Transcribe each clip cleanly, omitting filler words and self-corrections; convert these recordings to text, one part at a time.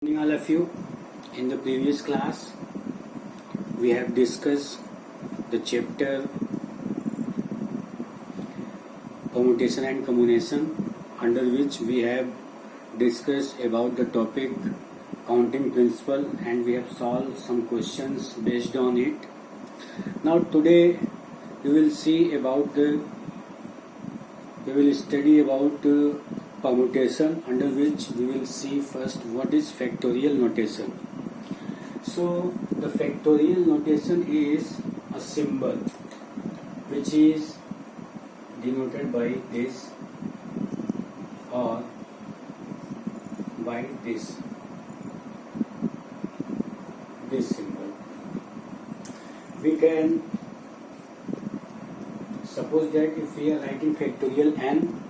Good morning all of you. In the previous class we have discussed the chapter permutation and combination, under which we have discussed about the topic counting principle and we have solved some questions based on it. Now today we will study about permutation, under which we will see first what is factorial notation. So the factorial notation is a symbol which is denoted by this or by this symbol. We can suppose that if we are writing factorial n,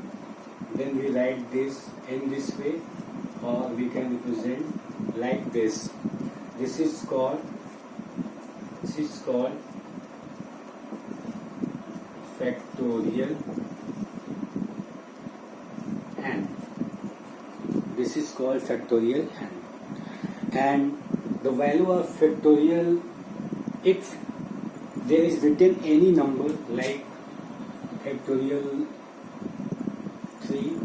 then we write this in this way, or we can represent like this. This is called factorial n. This is called factorial n. And the value of factorial, if there is written any number like factorial 3,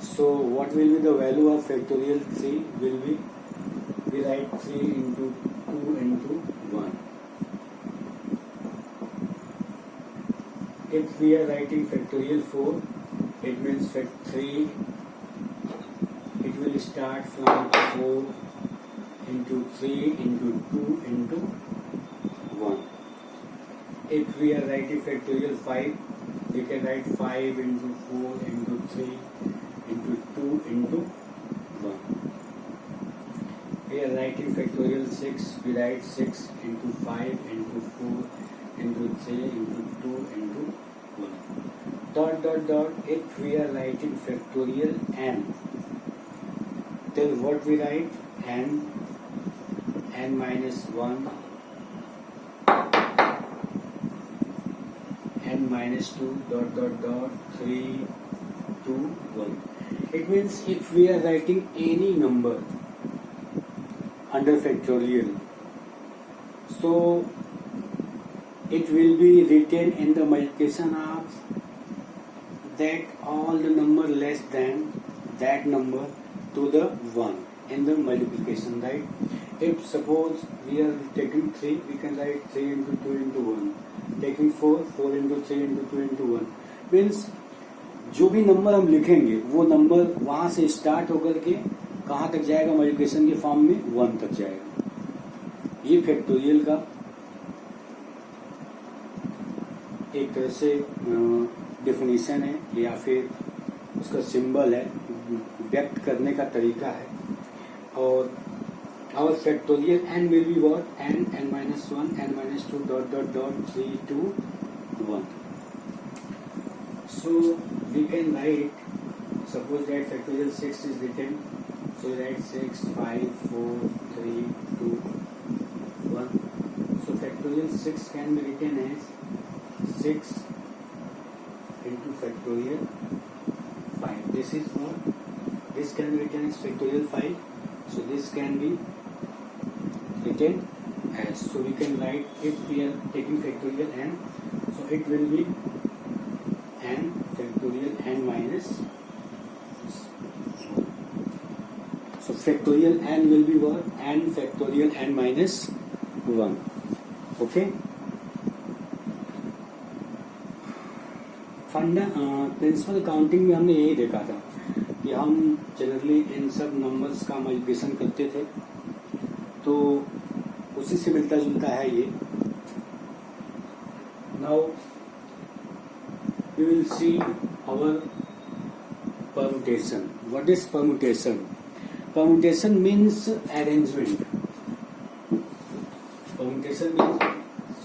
so what will be the value of factorial 3 will be, we write 3 into 2 into 1. If we are writing factorial 4, it means fact 3, it will start from 4 into 3 into 2 into 1. If we are writing factorial 5, we can write 5 into 4 into 3 into 2 into 1. We are writing factorial 6, we write 6 into 5 into 4 into 3 into 2 into 1. Dot dot dot. If we are writing factorial n, then what we write? n minus 1, n minus 2, dot dot dot, 3, 2, 1. It means if we are writing any number under factorial, so it will be written in the multiplication of that all the number less than that number to the 1 in the multiplication, right? If suppose we are taking 3, we can write 3 into 2 into 1. Taking 4, 4 into 3 into 2 into 1. Means जो भी number हम लिखेंगे वो number वहां से start होकर के कहाँ तक जाएगा? मल्टीप्लिकेशन के फॉर्म में 1 तक जाएगा. ये फैक्टोरियल का एक तरह से डेफिनेशन है या फिर उसका सिंबल है, व्यक्त करने का तरीका है. और our factorial n will be what? n minus 1, n minus 2, dot dot dot, 3, 2, 1. So we can write, suppose that factorial 6 is written, so we write 6, 5, 4, 3, 2, 1. So factorial 6 can be written as 6 into factorial 5. This is what? This can be written as factorial 5. So this can be written as, so we can write, if we are taking factorial n, so it will be n factorial n minus, so factorial n will be what? N factorial n minus 1. Okay. Principle counting में हमने यही देखा था कि हम generally in सब numbers का multiplication करते थे, तो उसी से मिलता जुलता है ये. Now we will see our permutation. What is permutation? Permutation means arrangement. Permutation means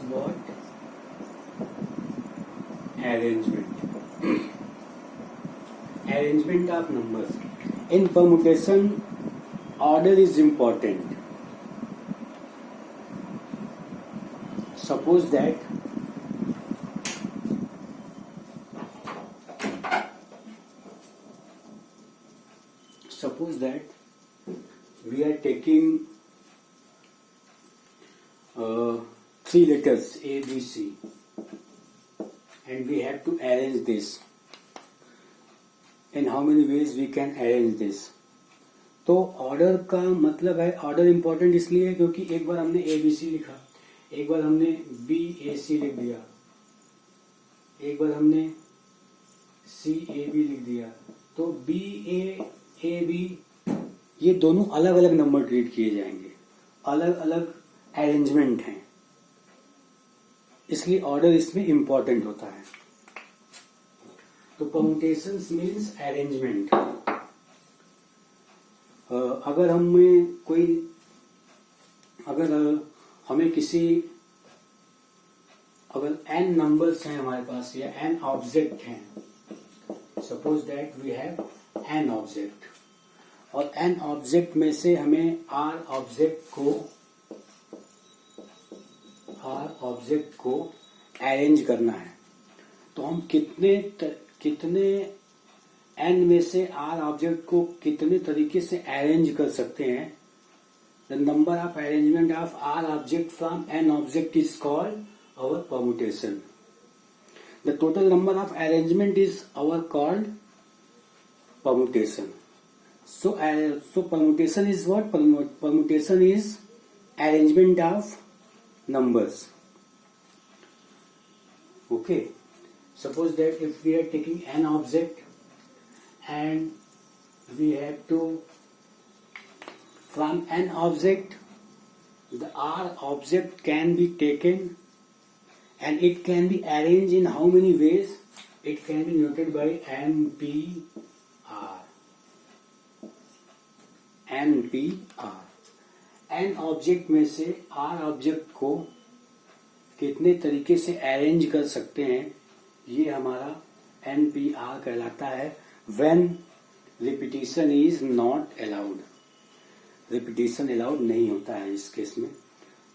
what? Arrangement. Arrangement of numbers. In permutation, order is important. Suppose that we are taking 3 letters A, B, C, and we have to arrange this. In how many ways we can arrange this? तो order का मतलब है, order important इसलिए है क्योंकि एक बार हमने ए B सी लिखा, एक बार हमने बी ए सी लिख दिया, एक बार हमने सी ए बी लिख दिया, तो बी ए बी ये दोनों अलग अलग नंबर ट्रीट किए जाएंगे, अलग अलग अरेंजमेंट हैं, इसलिए ऑर्डर इसमें इंपॉर्टेंट होता है. तो परम्यूटेशंस मीन्स अरेंजमेंट. अगर n नंबर्स हैं हमारे पास या n ऑब्जेक्ट हैं, suppose that we have n object, और n ऑब्जेक्ट में से हमें r ऑब्जेक्ट को अरेंज करना है, तो हम कितने n में से r ऑब्जेक्ट को कितने तरीके से अरेंज कर सकते हैं. The number of arrangement of r object from n object is called our permutation. The total number of arrangement is our called permutation. So permutation is what? Permutation is arrangement of numbers. Okay. Suppose that if we are taking an object and we have to from an object the R object can be taken and it can be arranged in how many ways? It can be noted by NPR. N object में से R object को कितने तरीके से arrange कर सकते हैं, ये हमारा NPR कहलाता है. When repetition is not allowed. Repetition allowed नहीं होता है इस केस में,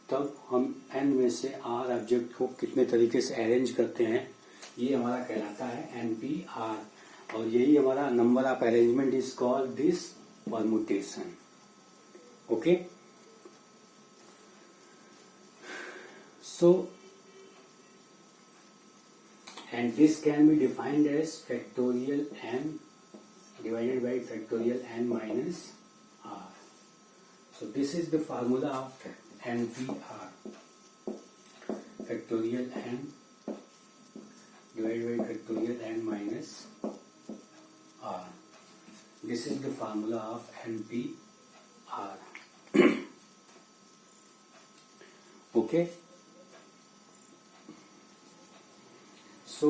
तब हम n में से r ऑब्जेक्ट को कितने तरीके से अरेंज करते हैं, ये हमारा कहलाता है NPR, और यही हमारा number of arrangement is called this permutation. Okay. So and this can be defined as factorial n divided by factorial n minus r. So this is the formula of NPR. Factorial n divided by factorial n minus r. This is the formula of NPR. Okay. So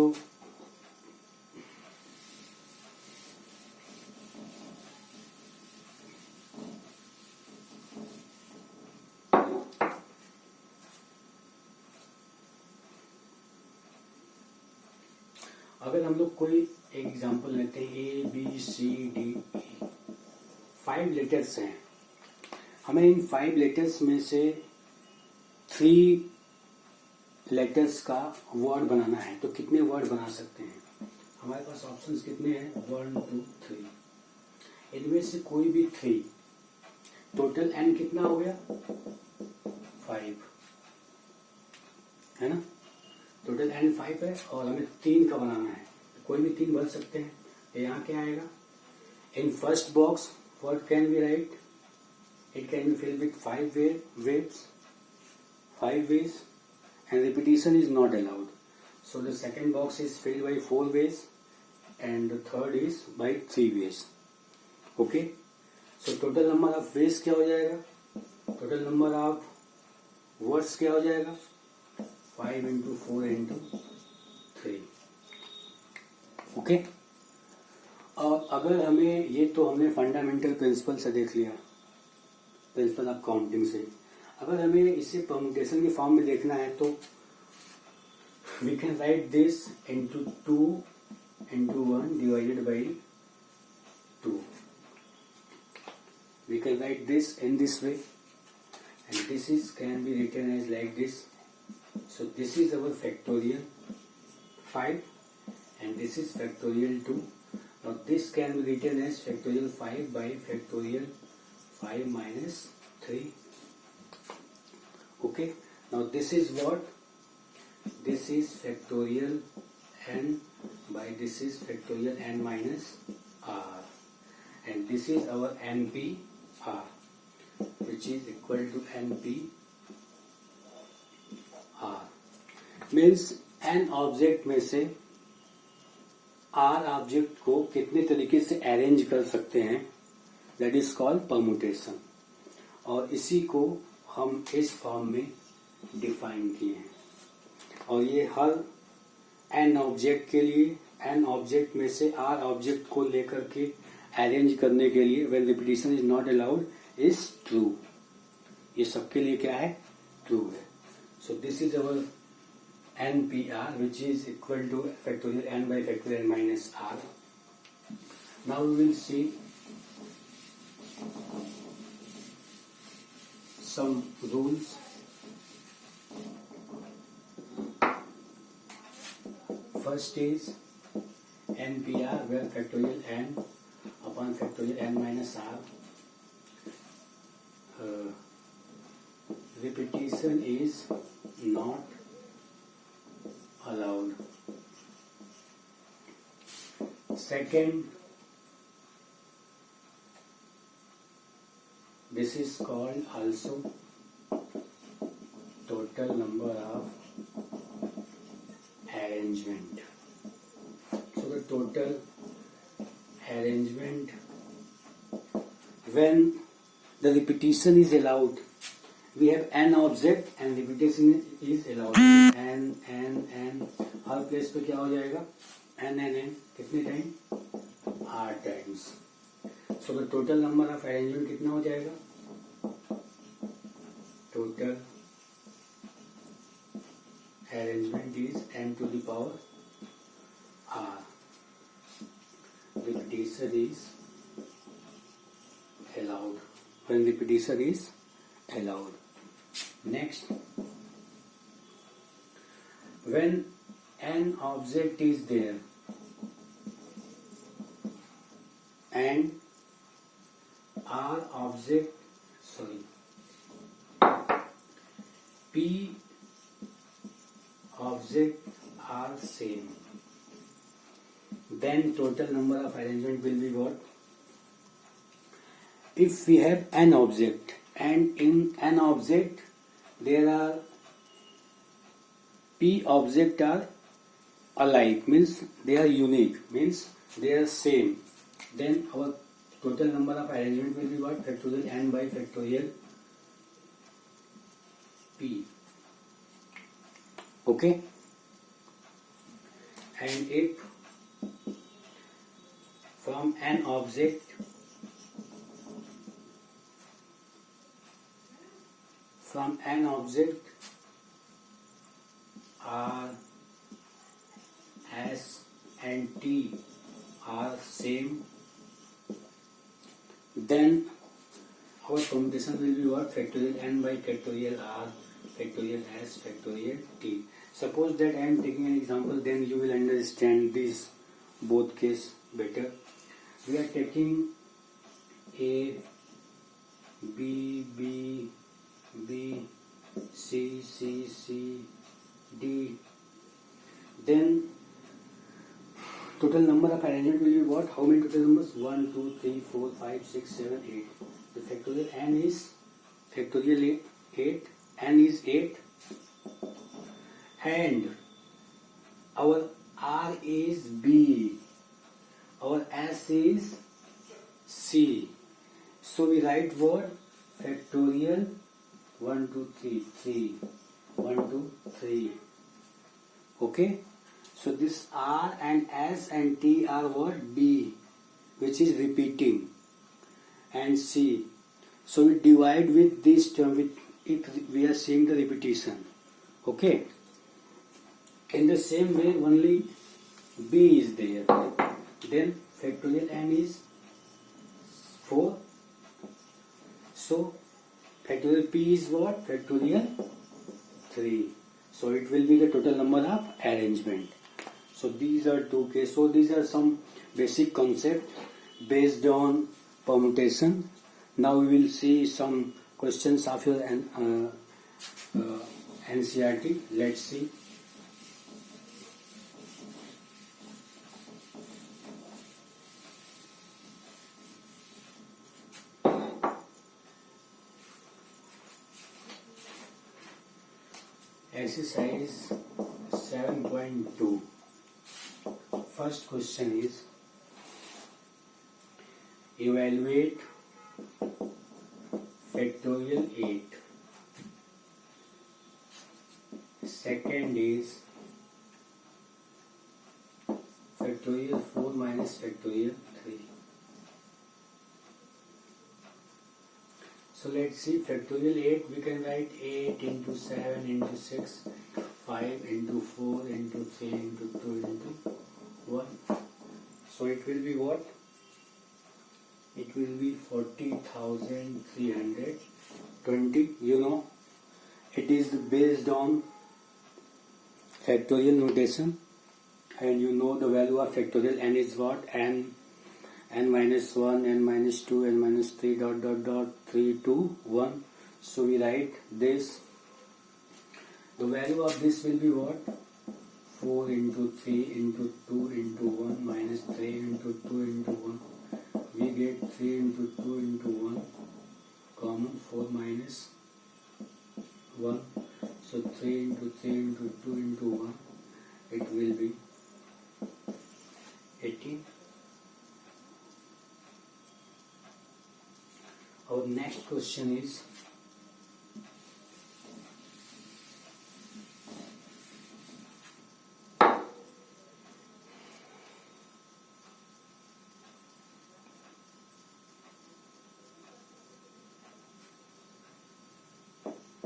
अगर हम लोग कोई एक example लेते हैं A B C D E, 5 letters हैं, हमें इन 5 letters में से 3 लेटर्स का वर्ड बनाना है, तो कितने वर्ड बना सकते हैं? हमारे पास ऑप्शंस कितने हैं? 1 2 3. इनमें से कोई भी 3, टोटल n कितना हो गया? 5 है ना. टोटल n 5 है और हमें 3 का बनाना है, कोई भी 3 बन सकते हैं. तो यहाँ क्या आएगा? In first box what can be right? It can be filled with 5 ways and repetition is not allowed. So the second box is filled by 4 ways and the third is by 3 ways. Okay. So total number of ways क्या हो जाएगा? Total number of words क्या हो जाएगा? 5 into 4 into 3. Okay. और अगर हमें ये, तो हमने फंडामेंटल प्रिंसिपल से देख लिया, प्रिंसिपल ऑफ काउंटिंग से. अगर हमें इसे परम्यूटेशन के फॉर्म में देखना है तो we can write this into 2 into 1 divided by 2. We can write this in this way and this is can be written as like this. So this is our factorial 5 and this is factorial 2. Now this can be written as factorial 5 by factorial 5 minus 3. Okay, now this is what? This is factorial n by this is factorial n minus r, and this is our NPR, which is equal to NPR. Means n object में से r object को कितने तरीके से arrange कर सकते हैं, that is called permutation, और इसी को हम इस फॉर्म में डिफाइन किए हैं। और ये हर n ऑब्जेक्ट के लिए, n ऑब्जेक्ट में से r ऑब्जेक्ट को लेकर के अरेंज करने के लिए when repetition is not allowed is true. ये सबके लिए क्या है? ट्रू है। So this is our NPR, which is equal to factorial n by factorial n minus r. Now we will see some rules. First is NPR, where factorial n upon factorial n minus r. Repetition is not allowed. Second, this is called also total number of arrangement. So the total arrangement, when the repetition is allowed, we have n object and repetition is allowed. n her place पे क्या हो जाएगा? n कितने time? r times. So the total number of arrangement कितना हो जाएगा? Total arrangement is n to the power r. Repetition is allowed. When repetition is allowed. Next, when an object is there and P object are same, then total number of arrangement will be what? If we have an object and in an object there are P object are alike, means they are unique, means they are same, then our total number of arrangement will be what? Factorial n by factorial P. Okay, and if from an object R, S and T are same, then our permutation will be what? Factorial n by factorial R, factorial S, factorial T. Suppose that I am taking an example, then you will understand this both case better. We are taking A, B, B, B, C, C, C, D. Then total number of arrangement will be what? How many total numbers? 1, 2, 3, 4, 5, 6, 7, 8. The factorial n is factorial 8. N is 8. And our R is B. Our S is C. So we write what? Factorial 1, 2, 3, 3. 1, 2, 3. Okay? So this R and S and T are what? B, which is repeating, and C. So we divide with this term, with it we are seeing the repetition. Okay? In the same way, only B is there. Then factorial n is 4. So factorial P is what? Factorial 3. So it will be the total number of arrangement. So these are two cases. So these are some basic concepts based on permutation. Now we will see some questions of your NCERT. Let's see. Exercise 7.2. First question is evaluate factorial 8. Second is factorial 4 minus factorial 3. So let's see, factorial 8 we can write 8 into 7 into 6, 5 into 4 into 3 into 2 into 1. So it will be what? It will be 40,320. You know, it is based on factorial notation, and you know the value of factorial n is what? N minus 1, n minus 2, n minus 3, dot dot dot 3, 2, 1. So we write this. The value of this will be what? 4 into 3 into 2 into 1 minus 3 into 2 into 1. We get 3 into 2 into 1 common, 4 minus 1. So 3 into 3 into 2 into 1, it will be 18. Our next question is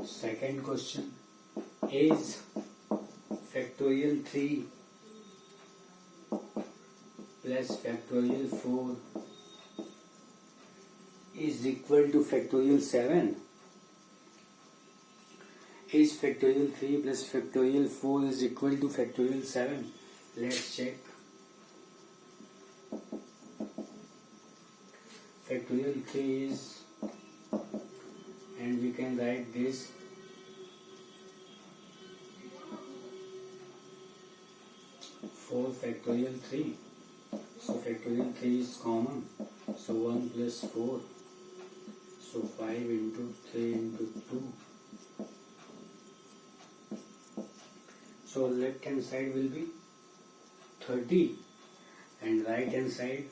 second question. Is factorial 3 plus factorial 4 is equal to factorial 7? Is factorial 3 plus factorial 4 is equal to factorial 7? Let's check. Factorial 3 is, and we can write this, for factorial 3. So factorial 3 is common. So 1 plus 4. So 5 into 3 into 2. So left hand side will be 30 and right hand side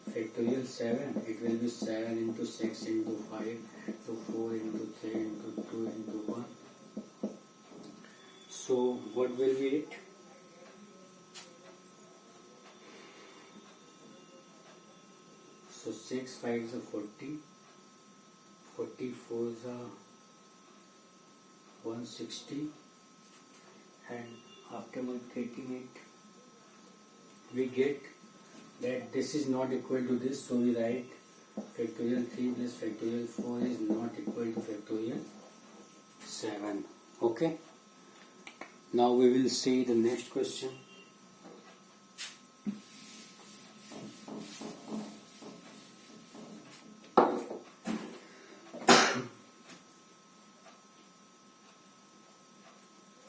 factorial 7. It will be 7 into 6 into 5 to 4 into 3 into 2 into 1. So what will be it? So 6 5s are 40, 44s are 160, and after multiplicating it, we get that this is not equal to this. So we write factorial 3 plus factorial 4 is not equal to factorial 7. Okay. Now we will see the next question.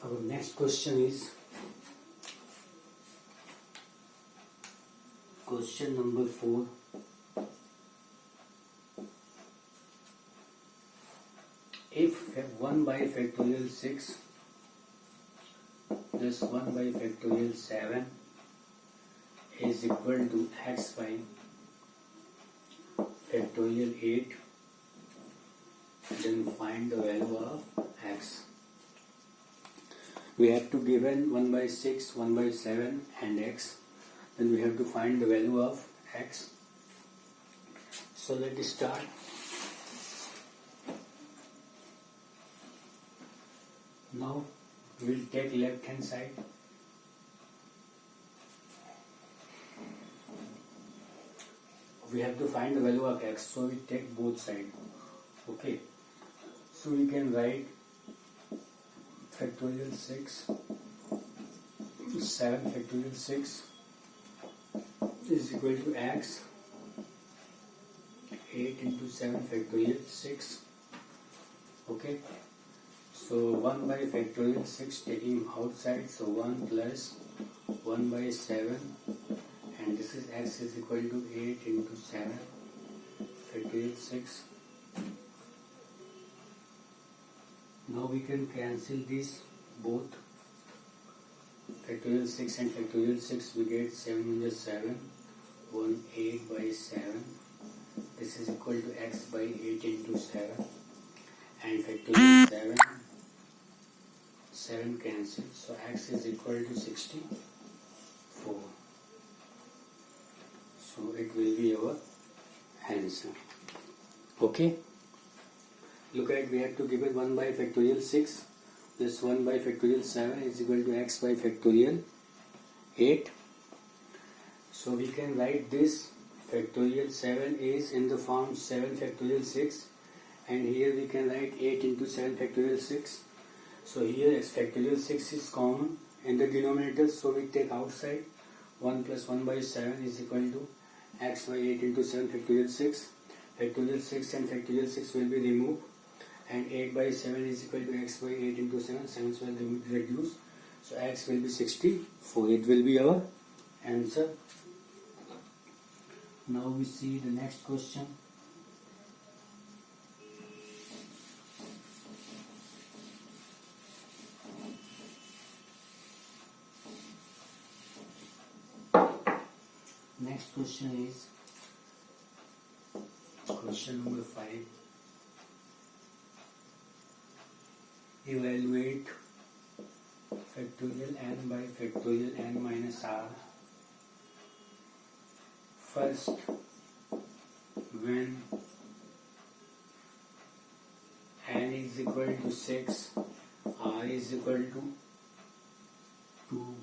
Our next question is question number 4. If 1 by factorial 6 plus 1 by factorial 7 is equal to x by factorial 8, then find the value of x. We have to given 1 by 6, 1 by 7 and x. Then we have to find the value of x. So let us start. Now we will take left hand side. We have to find the value of x, so we take both sides. Okay. So we can write factorial 6, 7 factorial 6 is equal to x 8 into 7 factorial 6. Okay, so 1 by factorial 6 taking outside, so 1 plus 1 by 7, and this is x is equal to 8 into 7 factorial 6. Now we can cancel these both, factorial 6 and factorial 6, we get 7 into 7, 1 8 by 7. This is equal to x by 8 into 7, and factorial 7 cancel, so x is equal to 64. So it will be our answer. Okay, look at, we have to give it 1 by factorial 6, this 1 by factorial 7 is equal to x by factorial 8. So we can write this factorial 7 is in the form 7 factorial 6, and here we can write 8 into 7 factorial 6. So here x factorial 6 is common in the denominator, so we take outside. 1 plus 1 by 7 is equal to x by 8 into 7 factorial 6. Factorial 6 and factorial 6 will be removed, and 8 by 7 is equal to x by 8 into 7. 7 will reduce, so x will be 64. It will be our answer. Now we see the next question. Next question is question number 5. Evaluate factorial n by factorial n minus r. First, when n is equal to 6, r is equal to 2,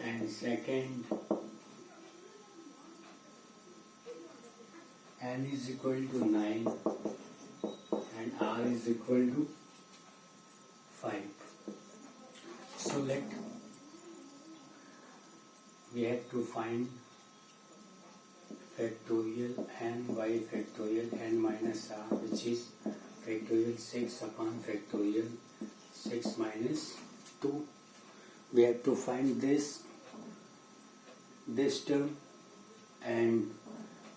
and second, n is equal to 9 and r is equal to 5. So we have to find factorial n by factorial n minus r, which is factorial 6 upon factorial 6 minus 2. We have to find this term, and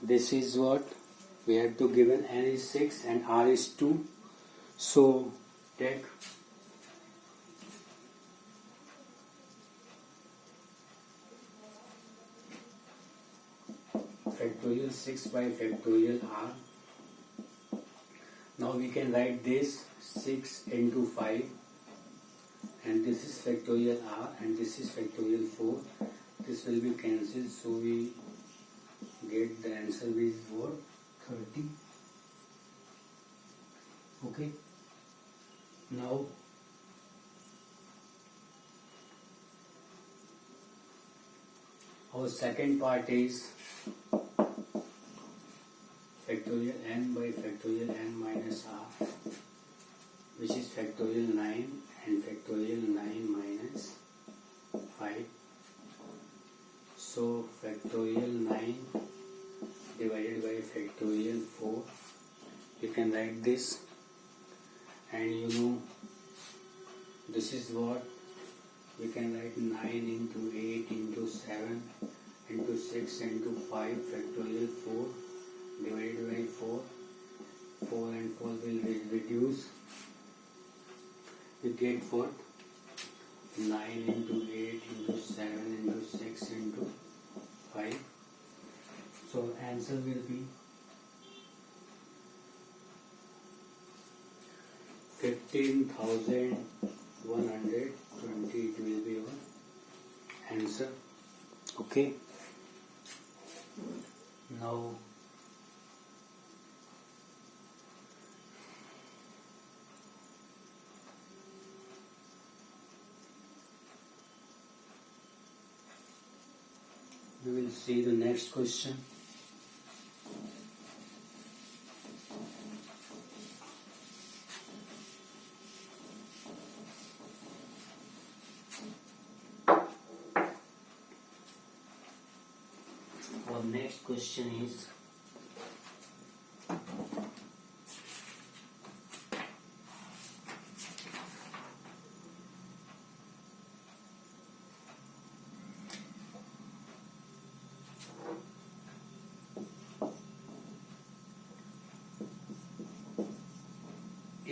this is what we have to given, n is 6 and r is 2. So take factorial 6 by factorial r. Now we can write this 6 into 5, and this is factorial r and this is factorial 4. This will be cancelled, so we get the answer is for 30. Okay, now our second part is factorial n by factorial n minus r, which is factorial 9 and factorial 9 minus 5. So factorial 9 divided by factorial 4, you can write this, and you know this is what we can write 9 into 8 into 7 into 6 into 5 factorial 4 divided by 4. 4 and 4 will reduce. We get what? 9 into 8 into 7 into 6 into 5. So answer will be 15,120. It will be our answer. Okay. Now we will see the next question. Our next question is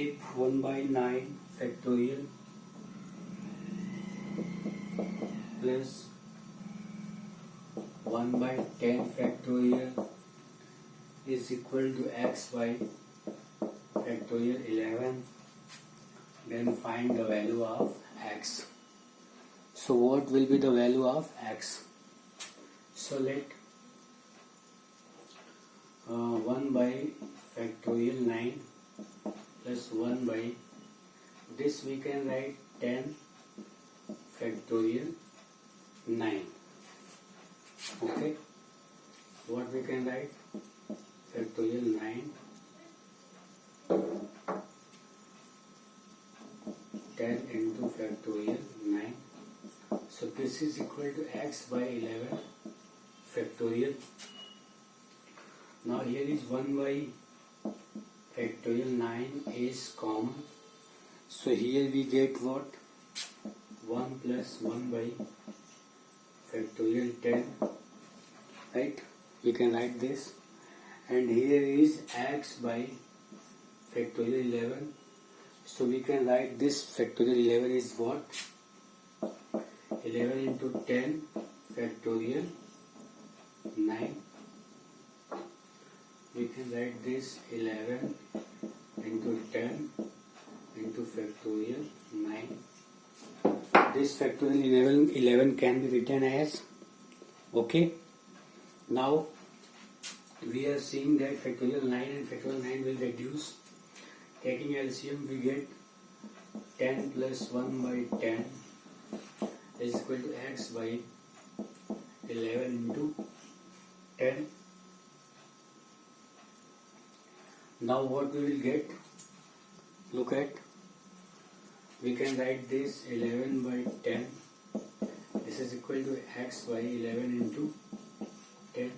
if 1 by 9 factorial plus 1 by 10 factorial is equal to x by factorial 11, then find the value of x. So what will be the value of x? So let 1 by factorial 9 plus 1 by this we can write 10 factorial 9. Okay, what we can write? Factorial 9 10 into factorial 9. So this is equal to x by 11 factorial. Now here is 1 by factorial 9 is common. So here we get what? 1 plus 1 by factorial 10. Right? We can write this. And here is x by factorial 11. So we can write this factorial 11 is what? 11 into 10 factorial 9. We can write this 11 into 10 into factorial 9. This factorial 11 can be written as, okay. Now we are seeing that factorial 9 and factorial 9 will reduce. Taking LCM we get 10 plus 1 by 10 is equal to x by 11 into 10. Now what we will get? Look at, we can write this 11 by 10. This is equal to x by 11 into 10.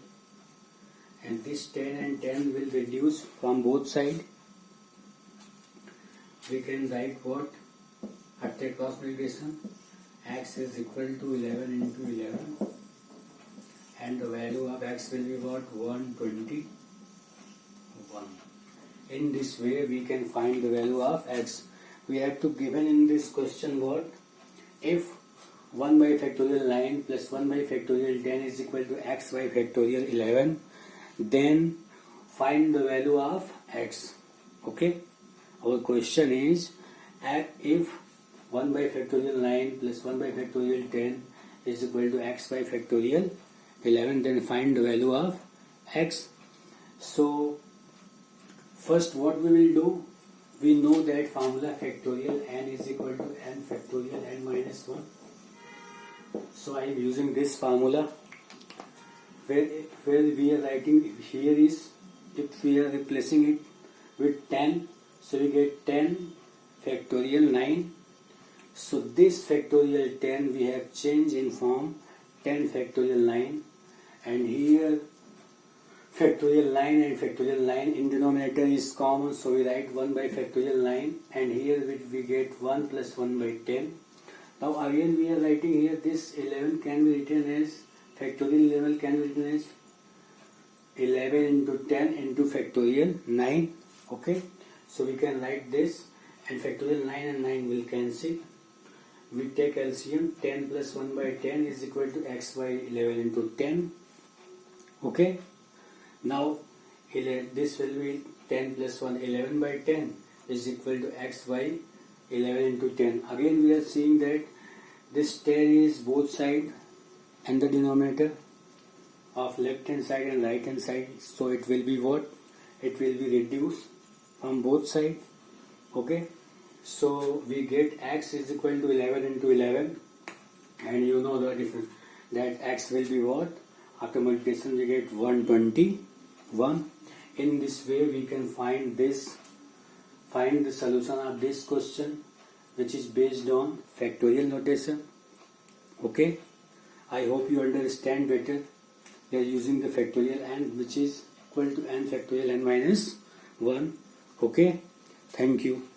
And this 10 and 10 will reduce from both sides. We can write what? After cross multiplication, x is equal to 11 into 11. And the value of x will be what? 121. In this way we can find the value of x. We have to given in this question what? If 1 by factorial 9 plus 1 by factorial 10 is equal to x by factorial 11, then find the value of x. Okay? Our question is, if 1 by factorial 9 plus 1 by factorial 10 is equal to x by factorial 11, then find the value of x. So first what we will do, we know that formula factorial n is equal to n factorial n minus 1. So I am using this formula where we are writing here is, if we are replacing it with 10, so we get 10 factorial 9. So this factorial 10 we have changed in form 10 factorial 9, and here factorial 9 and factorial 9 in denominator is common, so we write 1 by factorial 9, and here we get 1 plus 1 by 10. Now again we are writing here this 11 can be written as factorial 11 can be written as 11 into 10 into factorial 9. Okay, so we can write this, and factorial 9 and 9 will cancel. We take LCM, 10 plus 1 by 10 is equal to x by 11 into 10. Okay, now this will be 10 plus 1, 11 by 10 is equal to x by 11 into 10. Again we are seeing that this 10 is both side and the denominator of left hand side and right hand side, so it will be what? It will be reduced from both sides. Okay, so we get x is equal to 11 into 11, and you know the difference, that x will be what? After multiplication we get 121. In this way we can find the solution of this question, which is based on factorial notation. Okay, I hope you understand better. We are using the factorial n, which is equal to n factorial n minus 1. Okay, thank you.